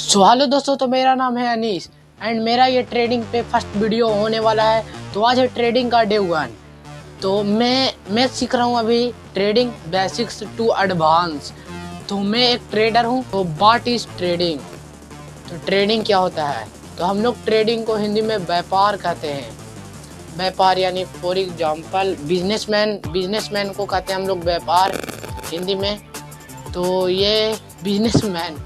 Hello दोस्तों, तो मेरा नाम है अनीस एंड मेरा ये ट्रेडिंग पे फर्स्ट वीडियो होने वाला है। तो आज है ट्रेडिंग का डे 1। तो मैं सीख रहा हूँ अभी ट्रेडिंग बेसिक्स टू एडवांस। तो मैं एक ट्रेडर हूँ। तो व्हाट इज ट्रेडिंग? तो ट्रेडिंग क्या होता है? तो हम लोग ट्रेडिंग को हिंदी में व्यापार कहते हैं। व्यापार यानी फॉर एग्जाम्पल बिजनेसमैन को कहते हैं हम लोग व्यापार हिंदी में। तो ये बिजनेसमैन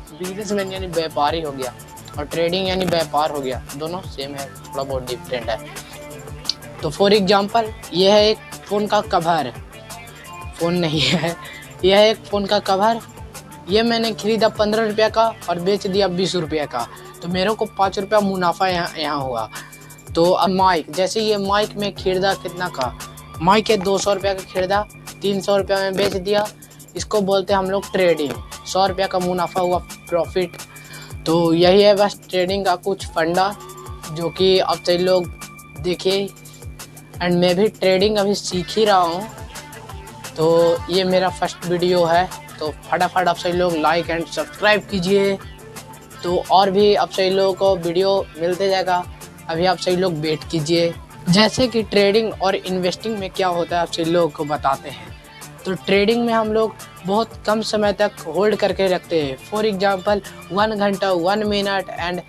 यानी व्यापारी हो गया और ट्रेडिंग यानी व्यापार हो गया। दोनों सेम है, थोड़ा बहुत डिफरेंट है। तो फॉर एग्जांपल ये है एक फ़ोन का कवर। फ़ोन नहीं है, यह है एक फ़ोन का कवर। ये मैंने खरीदा 15 रुपये का और बेच दिया 20 रुपये का। तो मेरे को 5 रुपया मुनाफा यहाँ हुआ। तो अब माइक, जैसे ये माइक में खरीदा कितना का, माइक है 200 रुपये का खरीदा, 300 रुपये में बेच दिया। इसको बोलते हैं हम लोग ट्रेडिंग। 100 रुपये का मुनाफा हुआ, प्रॉफिट। तो यही है बस ट्रेडिंग का कुछ फंडा, जो कि अब सभी लोग देखिए। एंड मैं भी ट्रेडिंग अभी सीख ही रहा हूँ। तो ये मेरा फर्स्ट वीडियो है। तो फटाफट आप सभी लोग लाइक एंड सब्सक्राइब कीजिए। तो और भी आप सभी लोगों को वीडियो मिलते जाएगा। अभी आप सभी लोग वेट कीजिए। जैसे कि ट्रेडिंग और इन्वेस्टिंग में क्या होता है आप सभी लोगों को बताते हैं। तो ट्रेडिंग में हम लोग बहुत कम समय तक होल्ड करके रखते हैं। फॉर एग्जांपल 1 घंटा, 1 मिनट एंड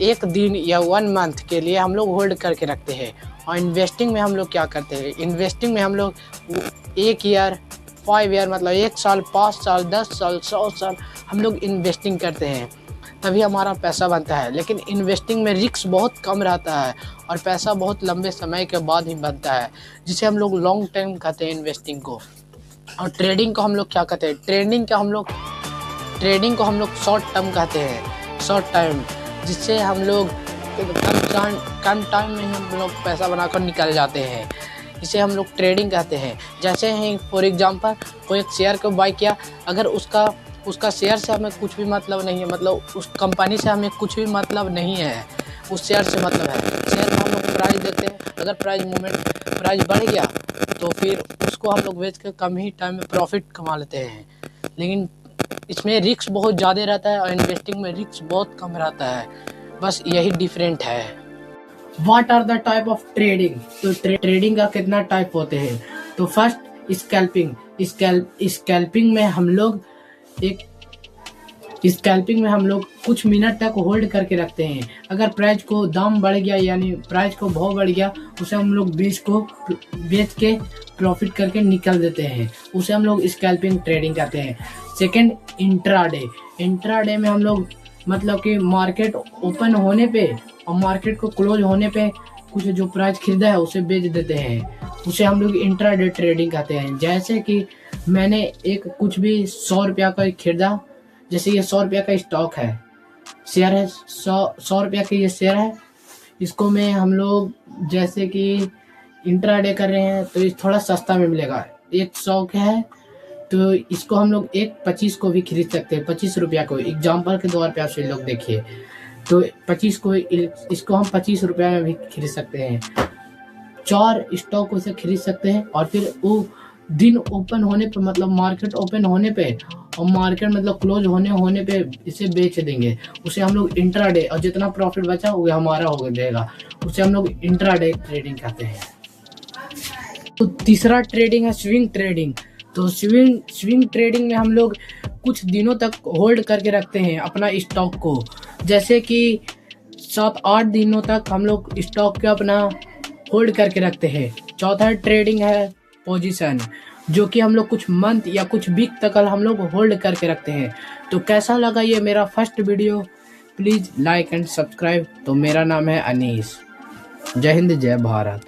1 दिन या 1 मंथ के लिए हम लोग होल्ड करके रखते हैं। और इन्वेस्टिंग में हम लोग क्या करते हैं? इन्वेस्टिंग में हम लोग 1 ईयर, 5 ईयर मतलब 1 साल, 5 साल, 10 साल, 100 साल हम लोग इन्वेस्टिंग करते हैं, तभी हमारा पैसा बनता है। लेकिन इन्वेस्टिंग में रिस्क बहुत कम रहता है और पैसा बहुत लंबे समय के बाद ही बनता है, जिसे हम लोग लॉन्ग टर्म कहते हैं इन्वेस्टिंग को। और ट्रेडिंग को हम लोग क्या कहते हैं? ट्रेडिंग को हम लोग शॉर्ट टर्म कहते हैं। शॉर्ट टाइम, जिससे हम लोग कम टाइम में हम लोग पैसा बनाकर निकल जाते हैं, इसे हम लोग ट्रेडिंग कहते हैं। जैसे ही फॉर एग्जांपल कोई एक शेयर को बाय किया, अगर उसका शेयर से हमें कुछ भी मतलब नहीं है, मतलब उस कंपनी से हमें कुछ भी मतलब नहीं है, उस शेयर से मतलब है। शेयर को हम लोग प्राइस देते हैं, अगर प्राइस बढ़ गया तो फिर उसको हम लोग बेच कर कम ही टाइम में प्रॉफिट कमा लेते हैं। लेकिन इसमें रिस्क बहुत ज़्यादा रहता है और इन्वेस्टिंग में रिस्क बहुत कम रहता है। बस यही डिफरेंट है। What are the type of trading? तो ट्रेडिंग का कितना टाइप होते हैं? तो फर्स्ट स्कैल्पिंग में हम लोग कुछ मिनट तक होल्ड करके रखते हैं। अगर प्राइस को दाम बढ़ गया यानी प्राइस को भाव बढ़ गया, उसे हम लोग बेच के प्रॉफिट करके निकल देते हैं, उसे हम लोग स्कैल्पिंग ट्रेडिंग कहते हैं। सेकंड, इंट्राडे में हम लोग मतलब कि मार्केट ओपन होने पे और मार्केट को क्लोज होने पे कुछ जो प्राइस खरीदा है उसे बेच देते हैं, उसे हम लोग इंट्राडे ट्रेडिंग कहते हैं। जैसे कि मैंने कुछ भी 100 रुपया का खरीदा, जैसे ये 100 रुपया का स्टॉक है, शेयर है, 100 रुपया का ये शेयर है। इसको में हम लोग जैसे कि इंट्राडे कर रहे हैं तो ये थोड़ा सस्ता में मिलेगा। 100 का है तो इसको हम लोग 25 को भी खरीद सकते हैं, 25 रुपया को। एग्जाम्पल के तौर पे आप लोग देखिए, तो 25 को इसको हम 25 रुपया में भी खरीद सकते हैं। 4 स्टॉक उसे खरीद सकते हैं और फिर वो दिन ओपन होने पे, मतलब मार्केट ओपन होने पे और मार्केट मतलब क्लोज होने पे इसे बेच देंगे, उसे हम लोग इंट्राडे। और जितना प्रॉफिट बचा वो हमारा हो जाएगा, उसे हम लोग इंट्राडे ट्रेडिंग कहते हैं। तो तीसरा ट्रेडिंग है स्विंग ट्रेडिंग। तो स्विंग ट्रेडिंग में हम लोग कुछ दिनों तक होल्ड करके रखते हैं अपना स्टॉक को। जैसे कि 7-8 दिनों तक हम लोग स्टॉक को अपना होल्ड करके रखते हैं। चौथा ट्रेडिंग है पोजीशन, जो कि हम लोग कुछ मंथ या कुछ वीक तक हम लोग होल्ड करके रखते हैं। तो कैसा लगा ये मेरा first video? Please like and subscribe. तो मेरा नाम है अनीस। जय हिंद, जय भारत।